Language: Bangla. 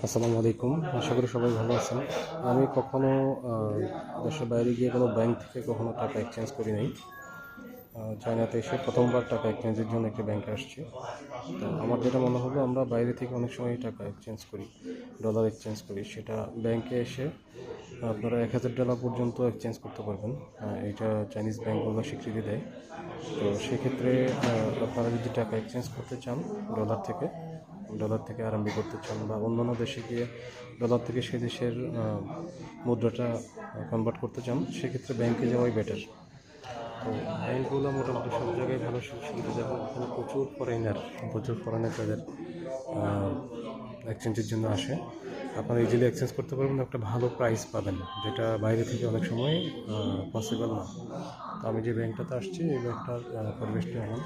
আসসালামু আলাইকুম। আশা করি সবাই ভালো আছেন। আমি কখনো দেশের বাইরে গিয়ে কোনো ব্যাংক থেকে কখনো টাকা এক্সচেঞ্জ করি নাই। চায়নাতে এসে প্রথমবার টাকা এক্সচেঞ্জের জন্য একটি ব্যাংকে আসছি। তো আমার যেটা মনে হলো, আমরা বাইরে থেকে অনেক সময় টাকা এক্সচেঞ্জ করি, ডলার এক্সচেঞ্জ করি। সেটা ব্যাংকে এসে আপনারা $1000 পর্যন্ত এক্সচেঞ্জ করতে পারবেন। এটা চাইনিজ ব্যাংকগুলো স্বীকৃতি দেয়। তো সেক্ষেত্রে আপনারা যদি টাকা এক্সচেঞ্জ করতে চান ডলার থেকে আরম্ভ করতে চান, বা অন্যান্য দেশে গিয়ে ডলার থেকে সে দেশের মুদ্রাটা কনভার্ট করতে চান, সেক্ষেত্রে ব্যাংকে যাওয়াই বেটার। তো ব্যাংকগুলো মোটামুটি সব জায়গায় ভালো সুবিধা দেবে। ওখানে প্রচুর ফরেনার তাদের এক্সচেঞ্জের জন্য আসে। আপনারা ইজিলি এক্সচেঞ্জ করতে পারবেন, একটা ভালো প্রাইস পাবেন, যেটা বাইরে থেকে অনেক সময় পসিবল না। তো আমি যে ব্যাংকটাতে আসছি, এই ব্যাংকটার পরিবেশটা এমন।